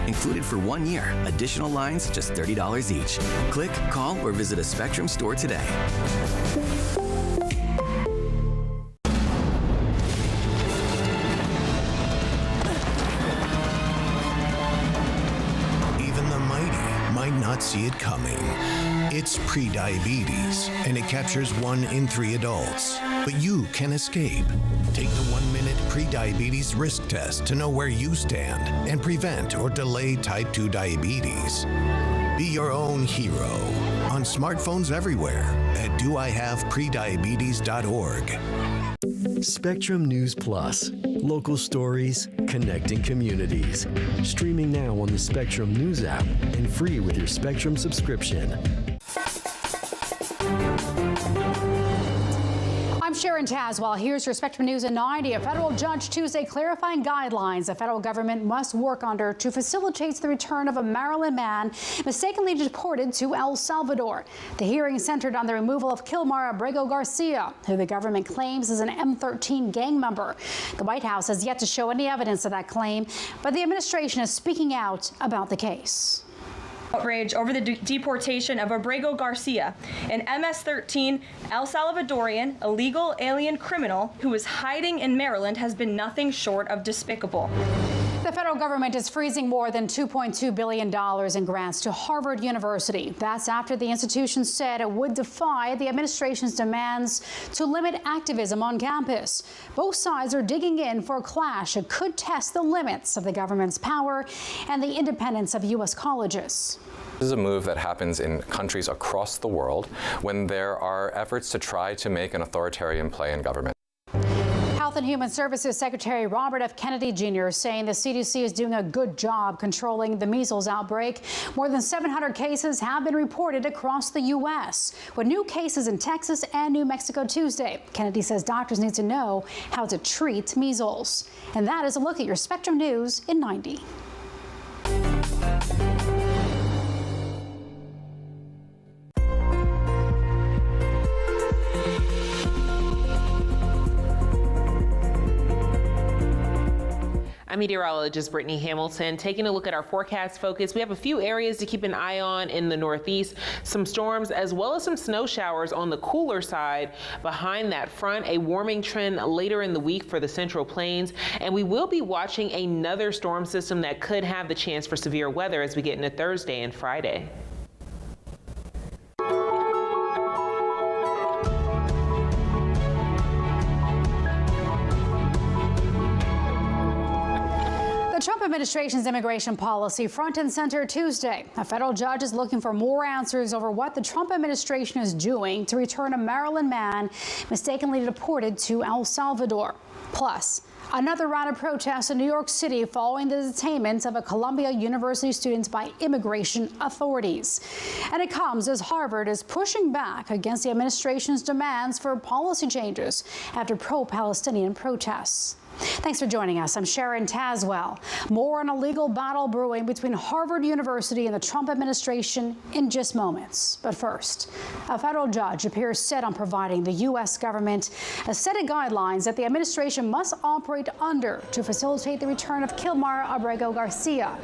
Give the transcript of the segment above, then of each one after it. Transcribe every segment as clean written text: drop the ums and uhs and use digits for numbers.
Included for 1 year. Additional lines just $30 each. Click, call, or visit a Spectrum store today. Even the mighty might not see it coming. It's prediabetes, and it captures 1 in 3 adults. But you can escape. Take the 1-minute prediabetes risk test to know where you stand and prevent or delay type 2 diabetes. Be your own hero on smartphones everywhere at doihaveprediabetes.org. Spectrum News Plus. Local stories, connecting communities. Streaming now on the Spectrum News app and free with your Spectrum subscription. I'm Sharon Tazwell. Here's your Spectrum News at 90. A federal judge Tuesday clarifying guidelines the federal government must work under to facilitate the return of a Maryland man mistakenly deported to El Salvador. The hearing centered on the removal of Kilmar Abrego Garcia, who the government claims is an M13 gang member. The White House has yet to show any evidence of that claim, but the administration is speaking out about the case. Outrage over the deportation of Abrego Garcia, an MS-13 El Salvadorian illegal alien criminal who is hiding in Maryland, has been nothing short of despicable. The federal government is freezing more than $2.2 billion in grants to Harvard University. That's after the institution said it would defy the administration's demands to limit activism on campus. Both sides are digging in for a clash that could test the limits of the government's power and the independence of U.S. colleges. This is a move that happens in countries across the world when there are efforts to try to make an authoritarian play in government. Health and Human Services Secretary Robert F. Kennedy Jr. is saying the CDC is doing a good job controlling the measles outbreak. More than 700 cases have been reported across the U.S., with new cases in Texas and New Mexico Tuesday. Kennedy says doctors need to know how to treat measles. And that is a look at your Spectrum News in 90. I'm meteorologist Brittany Hamilton. Taking a look at our forecast focus, we have a few areas to keep an eye on in the Northeast. Some storms as well as some snow showers on the cooler side. Behind that front, a warming trend later in the week for the Central Plains. And we will be watching another storm system that could have the chance for severe weather as we get into Thursday and Friday. The Trump administration's immigration policy front and center Tuesday. A federal judge is looking for more answers over what the Trump administration is doing to return a Maryland man mistakenly deported to El Salvador. Plus, another round of protests in New York City following the detainment of a Columbia University student by immigration authorities. And it comes as Harvard is pushing back against the administration's demands for policy changes after pro-Palestinian protests. Thanks for joining us. I'm Sharon Tazwell. More on a legal battle brewing between Harvard University and the Trump administration in just moments. But first, a federal judge appears set on providing the U.S. government a set of guidelines that the administration must operate under to facilitate the return of Kilmar Abrego Garcia.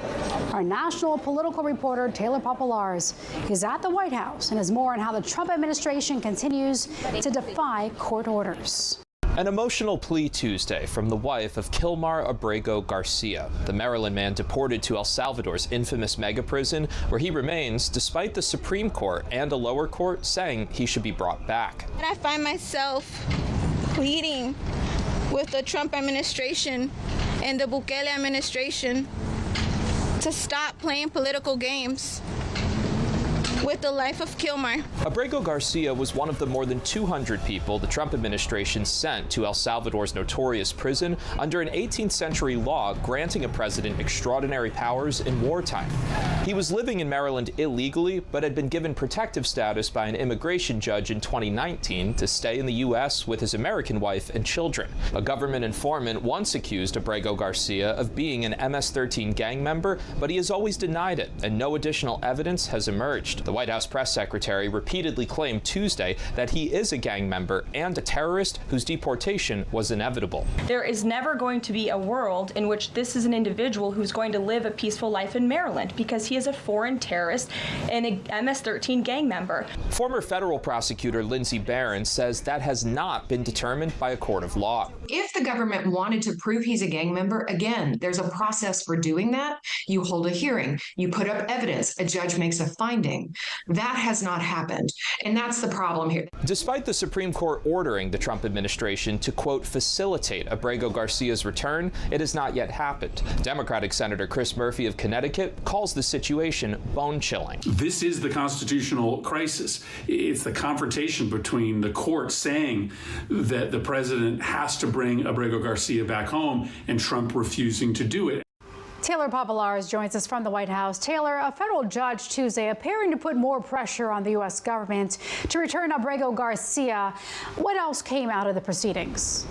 Our national political reporter, Taylor Popolars, is at the White House and has more on how the Trump administration continues to defy court orders. An emotional plea Tuesday from the wife of Kilmar Abrego Garcia, the Maryland man deported to El Salvador's infamous mega prison, where he remains despite the Supreme Court and a lower court saying he should be brought back. And I find myself pleading with the Trump administration and the Bukele administration to stop playing political games with the life of Kilmar. Abrego Garcia was one of the more than 200 people the Trump administration sent to El Salvador's notorious prison under an 18th century law granting a president extraordinary powers in wartime. He was living in Maryland illegally, but had been given protective status by an immigration judge in 2019 to stay in the U.S. with his American wife and children. A government informant once accused Abrego Garcia of being an MS-13 gang member, but he has always denied it, and no additional evidence has emerged. The White House press secretary repeatedly claimed Tuesday that he is a gang member and a terrorist whose deportation was inevitable. There is never going to be a world in which this is an individual who's going to live a peaceful life in Maryland because he is a foreign terrorist and a MS-13 gang member. Former federal prosecutor Lindsey Barron says that has not been determined by a court of law. If the government wanted to prove he's a gang member, again, there's a process for doing that. You hold a hearing, you put up evidence, a judge makes a finding. That has not happened, and that's the problem here. Despite the Supreme Court ordering the Trump administration to, quote, facilitate Abrego Garcia's return, it has not yet happened. Democratic Senator Chris Murphy of Connecticut calls the situation bone-chilling. This is the constitutional crisis. It's the confrontation between the court saying that the president has to bring Abrego Garcia back home and Trump refusing to do it. Taylor Popolares joins us from the White House. Taylor, a federal judge Tuesday appearing to put more pressure on the U.S. government to return Abrego Garcia. What else came out of the proceedings?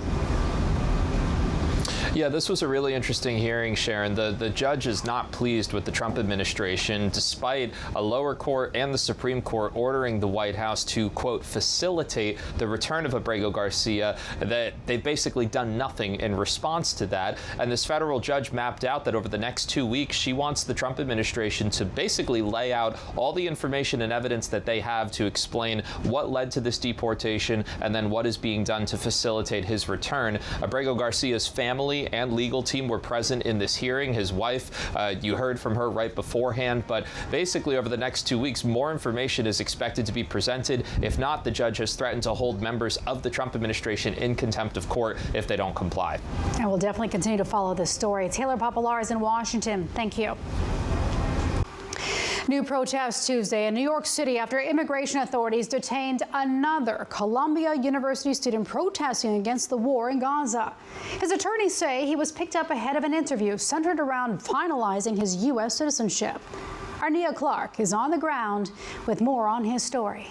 Yeah, this was a really interesting hearing, Sharon. The judge is not pleased with the Trump administration, despite a lower court and the Supreme Court ordering the White House to, quote, facilitate the return of Abrego Garcia, that they've basically done nothing in response to that. And this federal judge mapped out that over the next 2 weeks, she wants the Trump administration to basically lay out all the information and evidence that they have to explain what led to this deportation and then what is being done to facilitate his return. Abrego Garcia's family and legal team were present in this hearing. His wife, you heard from her right beforehand, but basically over the next 2 weeks, more information is expected to be presented. If not, the judge has threatened to hold members of the Trump administration in contempt of court if they don't comply. And we'll definitely continue to follow this story. Taylor Popolares in Washington, thank you. New protests Tuesday in New York City after immigration authorities detained another Columbia University student protesting against the war in Gaza. His attorneys say he was picked up ahead of an interview centered around finalizing his U.S. citizenship. Arnia Clark is on the ground with more on his story.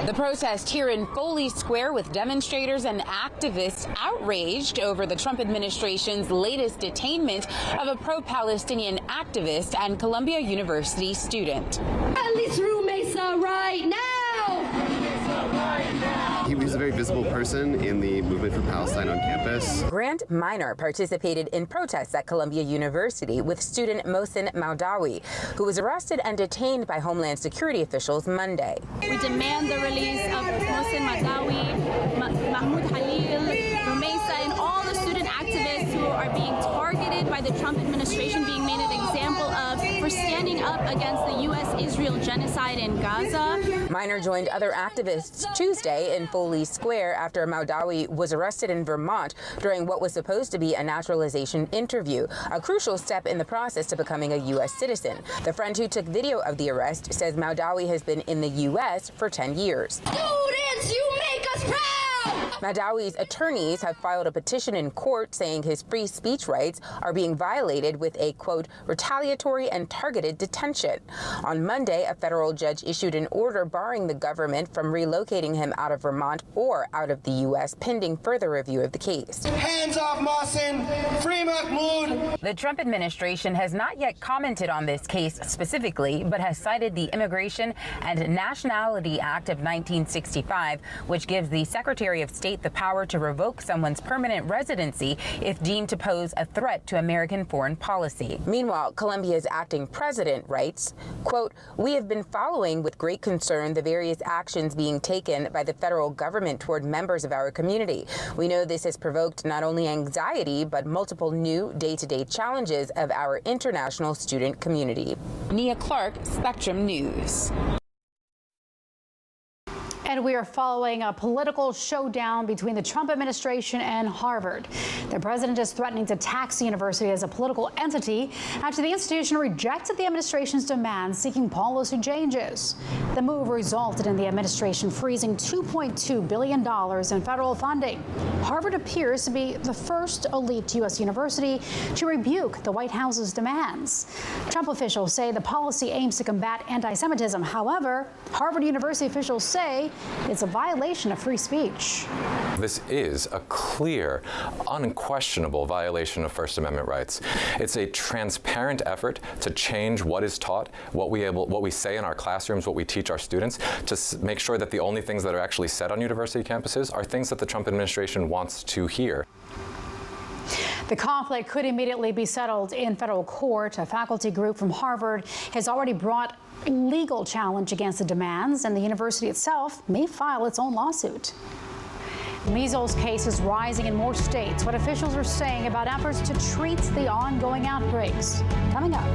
The protest here in Foley Square with demonstrators and activists outraged over the Trump administration's latest detainment of a pro-Palestinian activist and Columbia University student. At least roommates right now! He was a very visible person in the movement for Palestine on campus. Grant Minor participated in protests at Columbia University with student Mohsen Moudawi, who was arrested and detained by Homeland Security officials Monday. We demand the release of Mohsen Moudawi, Mahmoud Khalil, Rumeysa, and all the student activists who are being targeted by the Trump administration, being made an example of for standing up against the U.S.-Israel genocide in Gaza. Minor joined other activists Tuesday in Foley Square after Moudawi was arrested in Vermont during what was supposed to be a naturalization interview, a crucial step in the process to becoming a U.S. citizen. The friend who took video of the arrest says Moudawi has been in the U.S. for 10 years. Students, you make us proud! Moudawi's attorneys have filed a petition in court saying his free speech rights are being violated with a, quote, retaliatory and targeted detention. On Monday, a federal judge issued an order barring the government from relocating him out of Vermont or out of the U.S. pending further review of the case. Hands off Mohsen! Free Mahmoud! The Trump administration has not yet commented on this case specifically, but has cited the Immigration and Nationality Act of 1965, which gives the Secretary of State the power to revoke someone's permanent residency if deemed to pose a threat to American foreign policy. Meanwhile, Columbia's acting president writes, quote, "We have been following with great concern the various actions being taken by the federal government toward members of our community. We know this has provoked not only anxiety, but multiple new day-to-day challenges of our international student community." Nia Clark, Spectrum News. And we are following a political showdown between the Trump administration and Harvard. The president is threatening to tax the university as a political entity after the institution rejected the administration's demands seeking policy changes. The move resulted in the administration freezing $2.2 billion in federal funding. Harvard appears to be the first elite U.S. university to rebuke the White House's demands. Trump officials say the policy aims to combat anti-Semitism. However, Harvard University officials say it's a violation of free speech. This is a clear, unquestionable violation of First Amendment rights. It's a transparent effort to change what is taught, what we say in our classrooms, what we teach our students, to make sure that the only things that are actually said on university campuses are things that the Trump administration wants to hear. The conflict could immediately be settled in federal court. A faculty group from Harvard has already brought a legal challenge against the demands, and the university itself may file its own lawsuit. Measles cases rising in more states. What officials are saying about efforts to treat the ongoing outbreaks. Coming up.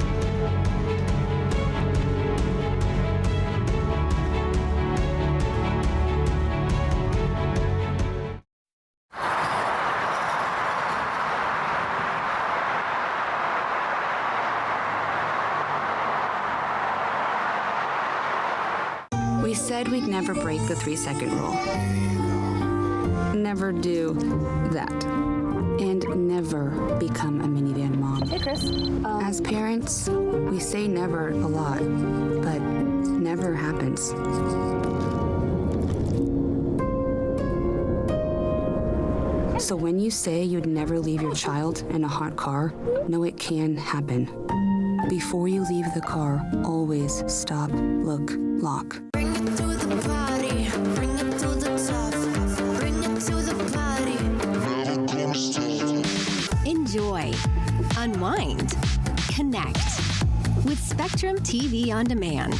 We said we'd never break the 3-second rule. Never do that. And never become a minivan mom. Hey, Chris. As parents, we say never a lot, but never happens. So when you say you'd never leave your child in a hot car, know it can happen. Before you leave the car, always stop, look, lock. Enjoy, unwind, connect with Spectrum TV on Demand.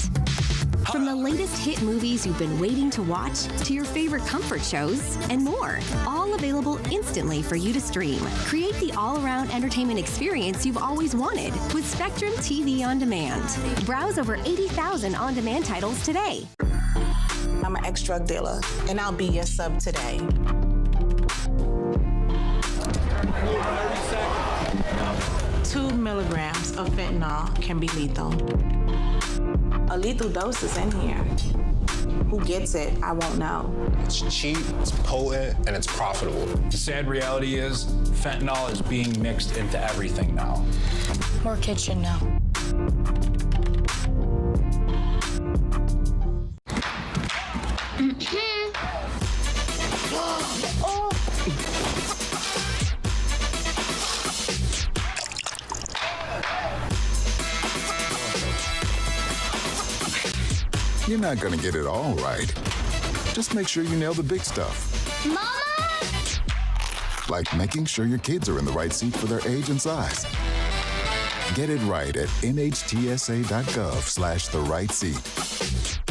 From the latest hit movies you've been waiting to watch to your favorite comfort shows and more, all available instantly for you to stream. Create the all-around entertainment experience you've always wanted with Spectrum TV on Demand. Browse over 80,000 on-demand titles today. I'm an ex-drug dealer, and I'll be your sub today. 2 milligrams of fentanyl can be lethal. A lethal dose is in here. Who gets it, I won't know. It's cheap, it's potent, and it's profitable. The sad reality is, fentanyl is being mixed into everything now. More kitchen now. You're not gonna get it all right. Just make sure you nail the big stuff. Mama! Like making sure your kids are in the right seat for their age and size. Get it right at nhtsa.gov/the-right-seat.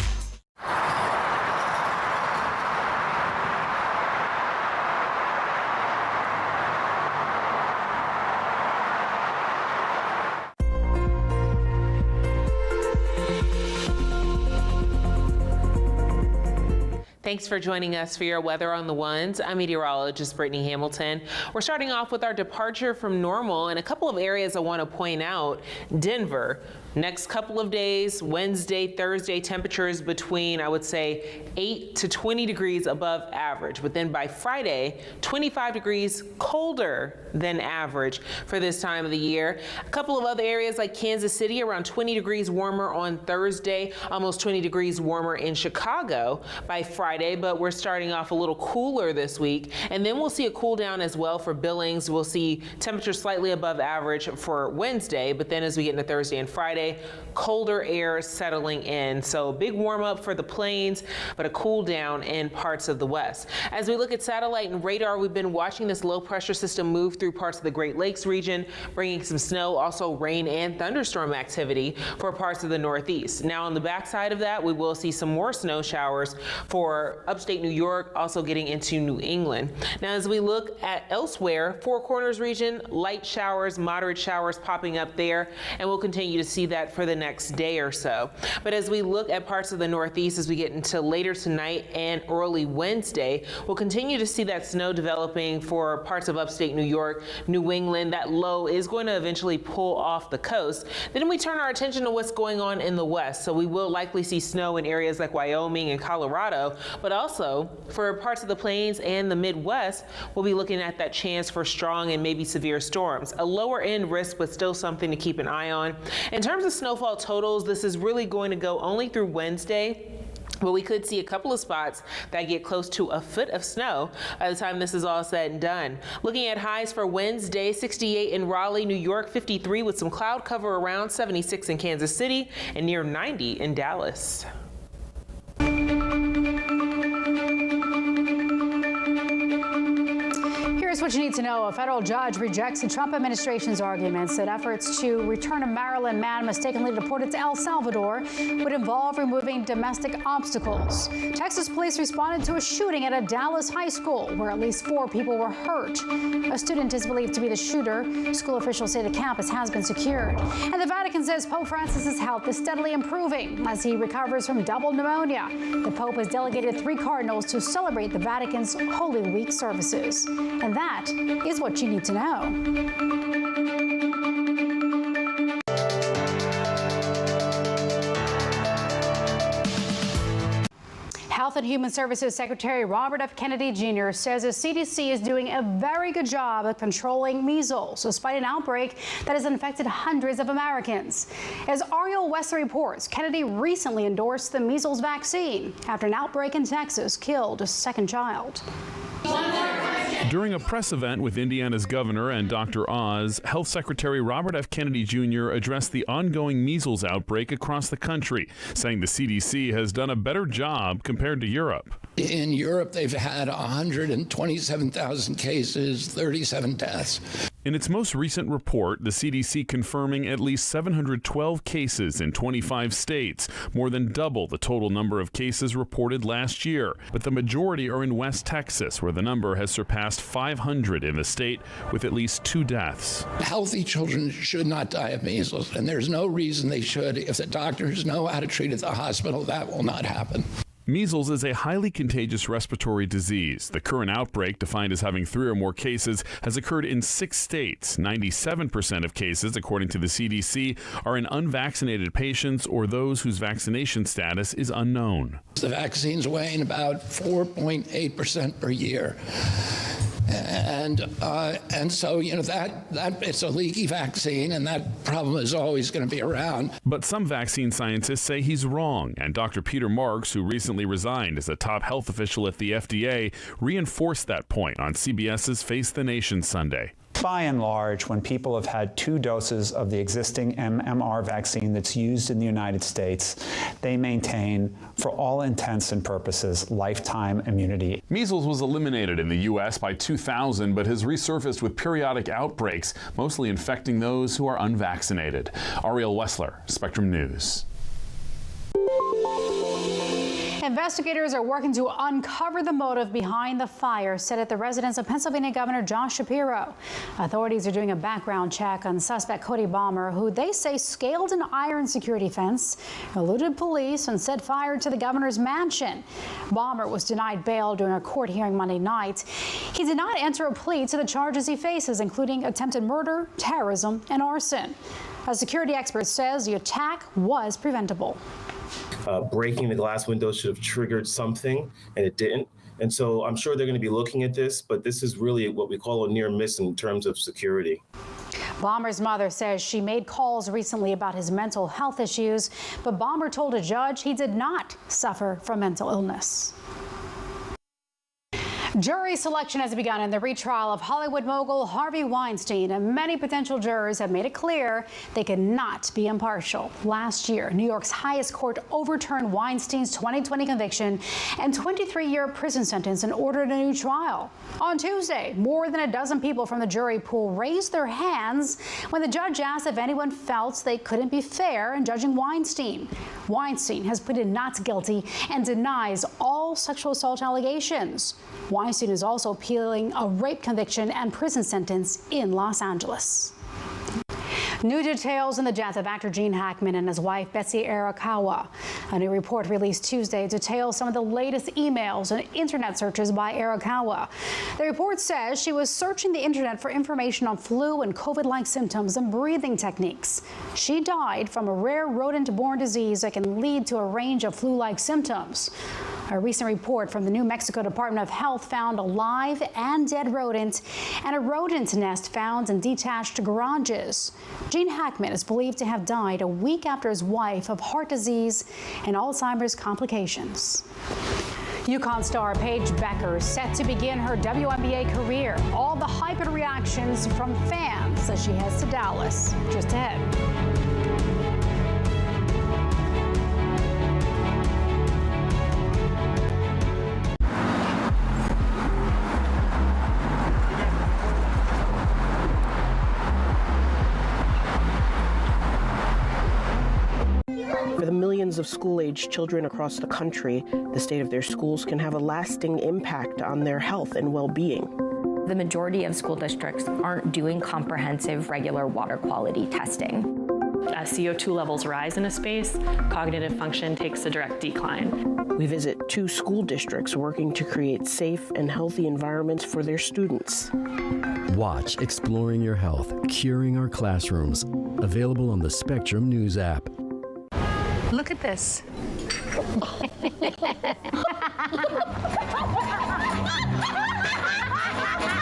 Thanks for joining us for your Weather on the Ones. I'm meteorologist Brittany Hamilton. We're starting off with our departure from normal and a couple of areas I want to point out. Denver. Next couple of days, Wednesday, Thursday, temperatures between, I would say, 8 to 20 degrees above average. But then by Friday, 25 degrees colder than average for this time of the year. A couple of other areas like Kansas City, around 20 degrees warmer on Thursday, almost 20 degrees warmer in Chicago by Friday, but we're starting off a little cooler this week. And then we'll see a cool down as well for Billings. We'll see temperatures slightly above average for Wednesday, but then as we get into Thursday and Friday, colder air settling in. So big warm up for the plains, but a cool down in parts of the west. As we look at satellite and radar, we've been watching this low pressure system move through parts of the Great Lakes region, bringing some snow, also rain and thunderstorm activity for parts of the Northeast. Now on the backside of that, we will see some more snow showers for upstate New York, also getting into New England. Now as we look at elsewhere, Four Corners region, light showers, moderate showers popping up there, and we'll continue to see that for the next day or so. But as we look at parts of the Northeast as we get into later tonight and early Wednesday, we'll continue to see that snow developing for parts of upstate New York, New England. That low is going to eventually pull off the coast. Then we turn our attention to what's going on in the west. So we will likely see snow in areas like Wyoming and Colorado, but also for parts of the plains and the Midwest, we'll be looking at that chance for strong and maybe severe storms. A lower end risk, but still something to keep an eye on. In terms of snowfall totals, this is really going to go only through Wednesday. But we could see a couple of spots that get close to a foot of snow by the time this is all said and done. Looking at highs for Wednesday, 68 in Raleigh, New York, 53 with some cloud cover around, 76 in Kansas City, and near 90 in Dallas. Here's what you need to know. A federal judge rejects the Trump administration's arguments that efforts to return a Maryland man mistakenly deported to El Salvador would involve removing domestic obstacles. Texas police responded to a shooting at a Dallas high school where at least 4 people were hurt. A student is believed to be the shooter. School officials say the campus has been secured. And the Vatican says Pope Francis's health is steadily improving as he recovers from double pneumonia. The Pope has delegated 3 cardinals to celebrate the Vatican's Holy Week services. And that is what you need to know. Health and Human Services Secretary Robert F. Kennedy Jr. says the CDC is doing a very good job of controlling measles, despite an outbreak that has infected hundreds of Americans. As Ariel Wessler reports, Kennedy recently endorsed the measles vaccine after an outbreak in Texas killed a second child. During a press event with Indiana's governor and Dr. Oz, Health Secretary Robert F. Kennedy Jr. addressed the ongoing measles outbreak across the country, saying the CDC has done a better job compared to Europe. In Europe, they've had 127,000 cases, 37 deaths. In its most recent report, the CDC confirming at least 712 cases in 25 states, more than double the total number of cases reported last year. But the majority are in West Texas, where the number has surpassed 500 in the state, with at least 2 deaths. Healthy children should not die of measles, and there's no reason they should. If the doctors know how to treat at the hospital, that will not happen. Measles is a highly contagious respiratory disease. The current outbreak, defined as having 3 or more cases, has occurred in 6 states. 97% of cases, according to the CDC, are in unvaccinated patients or those whose vaccination status is unknown. The vaccine's weighing about 4.8% per year. And so, you know, that it's a leaky vaccine, and that problem is always going to be around. But some vaccine scientists say he's wrong, and Dr. Peter Marks, who recently resigned as a top health official at the FDA, reinforced that point on CBS's Face the Nation Sunday. By and large, when people have had 2 doses of the existing MMR vaccine that's used in the United States, they maintain, for all intents and purposes, lifetime immunity. Measles was eliminated in the U.S. by 2000, but has resurfaced with periodic outbreaks, mostly infecting those who are unvaccinated. Ariel Wessler, Spectrum News. Investigators are working to uncover the motive behind the fire set at the residence of Pennsylvania Governor Josh Shapiro. Authorities are doing a background check on suspect Cody Balmer, who they say scaled an iron security fence, eluded police, and set fire to the governor's mansion. Balmer was denied bail during a court hearing Monday night. He did not enter a plea to the charges he faces, including attempted murder, terrorism, and arson. A security expert says the attack was preventable. Breaking the glass window should have triggered something, and it didn't. And so I'm sure they're going to be looking at this, but this is really what we call a near miss in terms of security. Balmer's mother says she made calls recently about his mental health issues, but Balmer told a judge he did not suffer from mental illness. Jury selection has begun in the retrial of Hollywood mogul Harvey Weinstein, and many potential jurors have made it clear they cannot be impartial. Last year, New York's highest court overturned Weinstein's 2020 conviction and 23-year prison sentence and ordered a new trial. On Tuesday, more than a dozen people from the jury pool raised their hands when the judge asked if anyone felt they couldn't be fair in judging Weinstein. Weinstein has pleaded not guilty and denies all sexual assault allegations. Weinstein is also appealing a rape conviction and prison sentence in Los Angeles. New details in the death of actor Gene Hackman and his wife, Betsy Arakawa. A new report released Tuesday details some of the latest emails and internet searches by Arakawa. The report says she was searching the internet for information on flu and COVID-like symptoms and breathing techniques. She died from a rare rodent-borne disease that can lead to a range of flu-like symptoms. A recent report from the New Mexico Department of Health found a live and dead rodent and a rodent nest found in detached garages. Gene Hackman is believed to have died a week after his wife of heart disease and Alzheimer's complications. UConn star Paige Becker set to begin her WNBA career. All the hype and reactions from fans as she heads to Dallas. Just ahead. For the millions of school-age children across the country, the state of their schools can have a lasting impact on their health and well-being. The majority of school districts aren't doing comprehensive regular water quality testing. As CO2 levels rise in a space, cognitive function takes a direct decline. We visit 2 school districts working to create safe and healthy environments for their students. Watch Exploring Your Health, Curing Our Classrooms, available on the Spectrum News app. Look at this.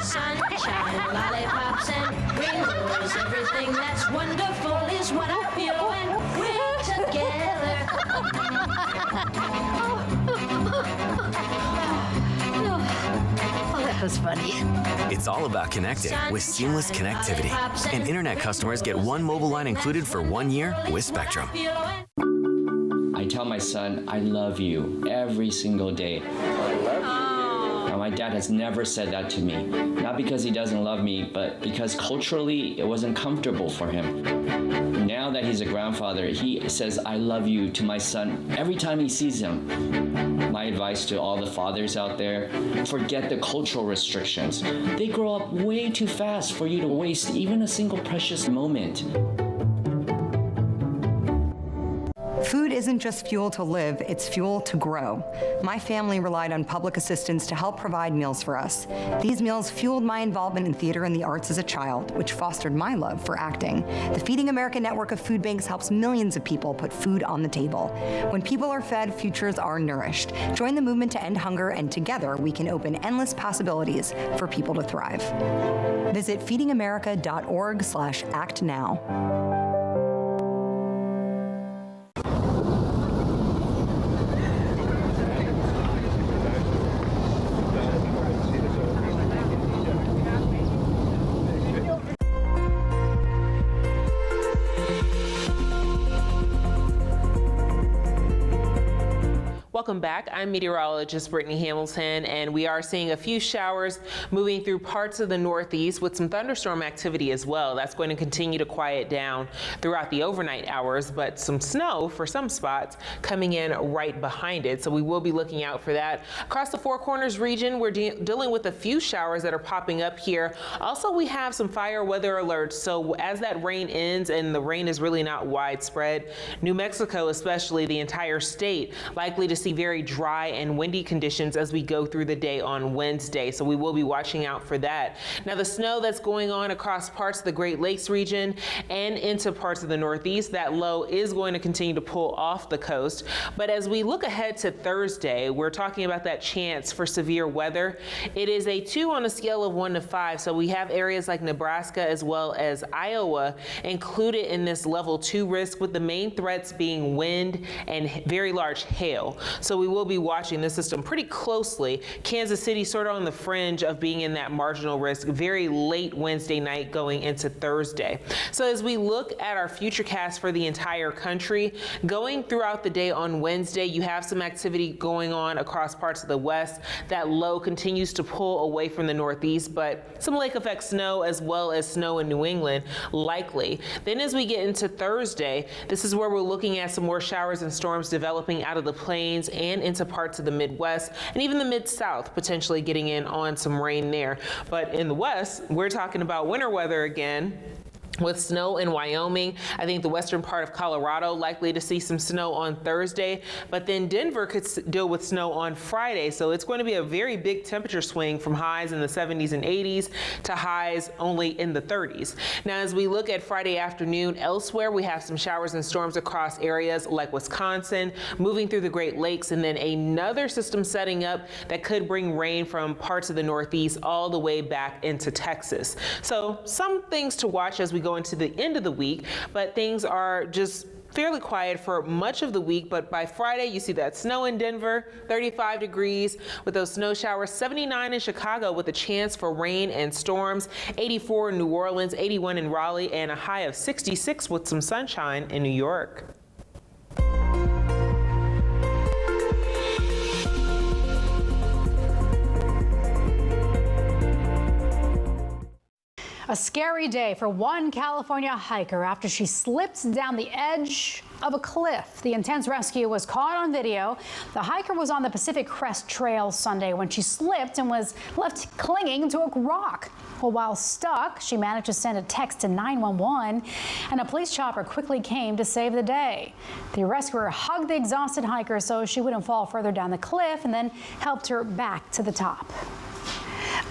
Sunshine, lollipops, and rainbows. Everything that's wonderful is what I feel when we're together. Oh, that was funny. It's all about connecting with seamless connectivity. And internet customers get one mobile line included for 1 year with Spectrum. I tell my son, I love you every single day. Now, my dad has never said that to me. Not because he doesn't love me, but because culturally it wasn't comfortable for him. Now that he's a grandfather, he says, I love you to my son every time he sees him. My advice to all the fathers out there, forget the cultural restrictions. They grow up way too fast for you to waste even a single precious moment. Food isn't just fuel to live, it's fuel to grow. My family relied on public assistance to help provide meals for us. These meals fueled my involvement in theater and the arts as a child, which fostered my love for acting. The Feeding America network of food banks helps millions of people put food on the table. When people are fed, futures are nourished. Join the movement to end hunger, and together we can open endless possibilities for people to thrive. Visit feedingamerica.org/actnow. Welcome back. I'm meteorologist Brittany Hamilton, and we are seeing a few showers moving through parts of the Northeast with some thunderstorm activity as well. That's going to continue to quiet down throughout the overnight hours, but some snow for some spots coming in right behind it. So we will be looking out for that. Across the Four Corners region, we're dealing with a few showers that are popping up here. Also, we have some fire weather alerts. So as that rain ends, and the rain is really not widespread, New Mexico, especially the entire state, likely to see very dry and windy conditions as we go through the day on Wednesday. So we will be watching out for that. Now, the snow that's going on across parts of the Great Lakes region and into parts of the Northeast, that low is going to continue to pull off the coast. But as we look ahead to Thursday, we're talking about that chance for severe weather. It is a 2 on a scale of 1 to 5. So we have areas like Nebraska as well as Iowa included in this level 2 risk, with the main threats being wind and very large hail. So we will be watching this system pretty closely. Kansas City sort of on the fringe of being in that marginal risk very late Wednesday night going into Thursday. So as we look at our futurecast for the entire country, going throughout the day on Wednesday, you have some activity going on across parts of the west. That low continues to pull away from the Northeast, but some lake effect snow as well as snow in New England likely. Then as we get into Thursday, this is where we're looking at some more showers and storms developing out of the plains and into parts of the Midwest and even the Mid-South, potentially getting in on some rain there. But in the West, we're talking about winter weather again. with snow in Wyoming. I think the western part of Colorado likely to see some snow on Thursday, but then Denver could deal with snow on Friday. So it's going to be a very big temperature swing from highs in the 70s and 80s to highs only in the 30s. Now, as we look at Friday afternoon, elsewhere we have some showers and storms across areas like Wisconsin, moving through the Great Lakes, and then another system setting up that could bring rain from parts of the Northeast all the way back into Texas. So some things to watch as we go into the end of the week, but things are just fairly quiet for much of the week. But by Friday, you see that snow in Denver, 35 degrees with those snow showers, 79 in Chicago with a chance for rain and storms, 84 in New Orleans, 81 in Raleigh, and a high of 66 with some sunshine in New York. A scary day for one California hiker after she slipped down the edge of a cliff. The intense rescue was caught on video. The hiker was on the Pacific Crest Trail Sunday when she slipped and was left clinging to a rock. Well, while stuck, she managed to send a text to 911, and a police chopper quickly came to save the day. The rescuer hugged the exhausted hiker so she wouldn't fall further down the cliff and then helped her back to the top.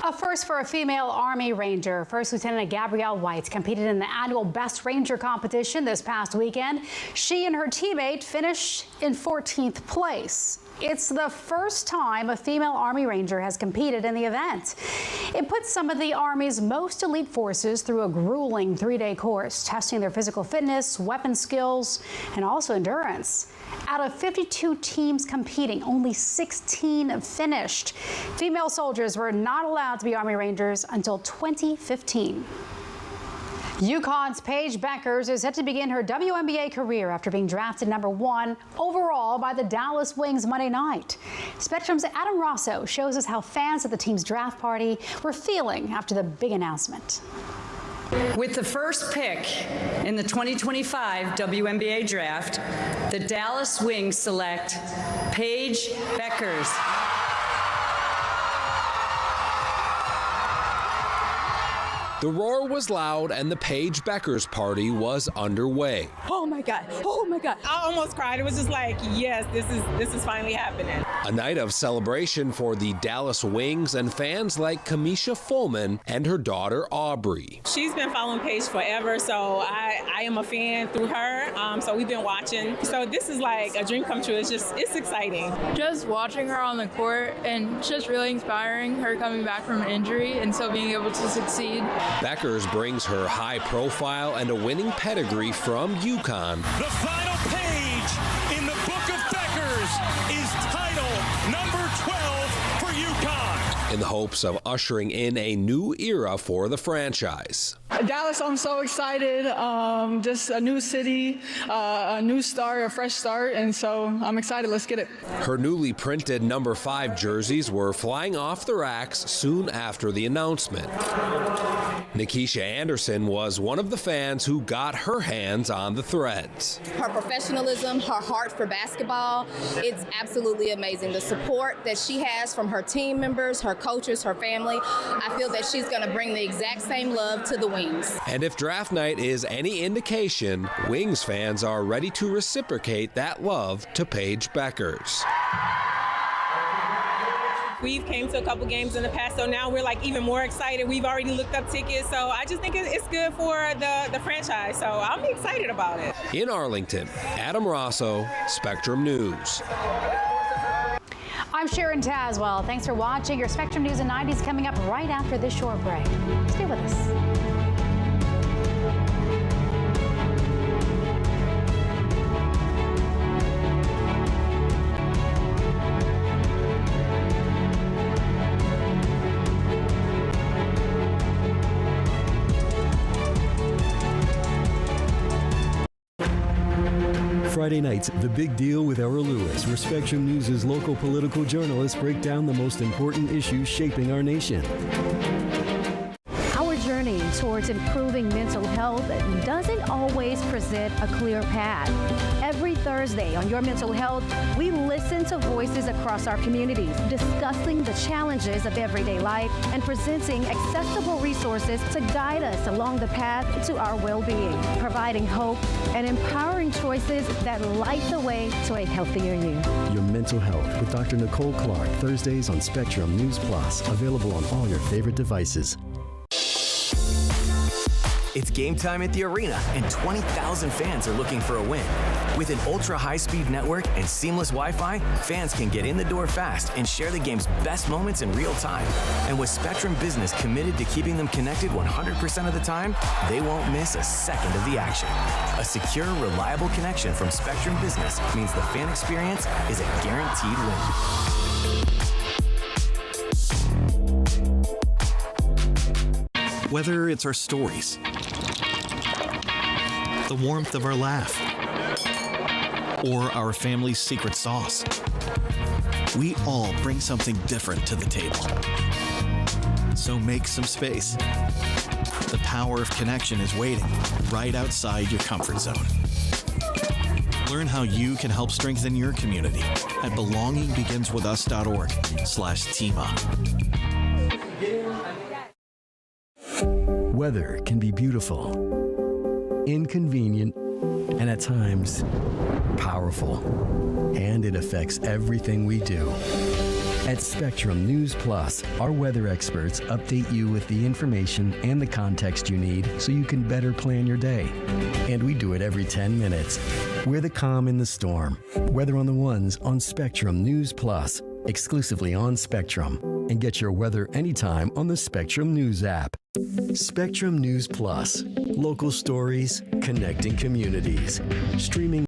A first for a female Army Ranger. First Lieutenant Gabrielle White competed in the annual Best Ranger competition this past weekend. She and her teammate finished in 14th place. It's the first time a female Army Ranger has competed in the event. It puts some of the Army's most elite forces through a grueling 3-day course, testing their physical fitness, weapon skills, and also endurance. Out of 52 teams competing, only 16 finished. Female soldiers were not allowed to be Army Rangers until 2015. UConn's Paige Bueckers is set to begin her WNBA career after being drafted #1 overall by the Dallas Wings Monday night. Spectrum's Adam Rosso shows us how fans at the team's draft party were feeling after the big announcement. With the first pick in the 2025 WNBA draft, the Dallas Wings select Paige Bueckers. The roar was loud and the Paige Bueckers party was underway. Oh my God, oh my God. I almost cried. It was just like, yes, this is finally happening. A night of celebration for the Dallas Wings and fans like Kamisha Fullman and her daughter Aubrey. She's been following Paige forever, so I am a fan through her. So we've been watching. So this is like a dream come true. It's exciting. Just watching her on the court and it's just really inspiring, her coming back from an injury and still being able to succeed. Bueckers brings her high profile and a winning pedigree from UConn. The final page in the book of Bueckers is title number 12 for UConn. In the hopes of ushering in a new era for the franchise. Dallas, I'm so excited. Just a new city, a new start, a fresh start, and so I'm excited. Let's get it. Her newly printed number 5 jerseys were flying off the racks soon after the announcement. Nikisha Anderson was one of the fans who got her hands on the threads. Her professionalism, her heart for basketball, it's absolutely amazing. The support that she has from her team members, her coaches, her family, I feel that she's going to bring the exact same love to the Wings. And if draft night is any indication, Wings fans are ready to reciprocate that love to Paige Bueckers. We've came to a couple games in the past, so now we're like even more excited. We've already looked up tickets, so I just think it's good for the franchise, so I'm excited about it. In Arlington, Adam Rosso, Spectrum News. I'm Sharon Tazwell. Thanks for watching. Your Spectrum News and 90s coming up right after this short break. Stay with us. Friday nights, The Big Deal with Errol Lewis, where Spectrum News' local political journalists break down the most important issues shaping our nation. Our journey into towards improving mental health doesn't always present a clear path. Every Thursday on Your Mental Health, we listen to voices across our communities, discussing the challenges of everyday life and presenting accessible resources to guide us along the path to our well-being, providing hope and empowering choices that light the way to a healthier you. Your Mental Health with Dr. Nicole Clark, Thursdays on Spectrum News Plus, available on all your favorite devices. It's game time at the arena, and 20,000 fans are looking for a win. With an ultra-high-speed network and seamless Wi-Fi, fans can get in the door fast and share the game's best moments in real time. And with Spectrum Business committed to keeping them connected 100% of the time, they won't miss a second of the action. A secure, reliable connection from Spectrum Business means the fan experience is a guaranteed win. Whether it's our stories, the warmth of our laugh, or our family's secret sauce, we all bring something different to the table. So make some space. The power of connection is waiting right outside your comfort zone. Learn how you can help strengthen your community at belongingbeginswithus.org/teamup. Weather can be beautiful, inconvenient, and at times powerful. And it affects everything we do. At Spectrum News Plus, our weather experts update you with the information and the context you need so you can better plan your day. And we do it every 10 minutes. We're the calm in the storm. Weather on the Ones on Spectrum News Plus, exclusively on Spectrum. And get your weather anytime on the Spectrum News app. Spectrum News Plus, local stories, connecting communities. Streaming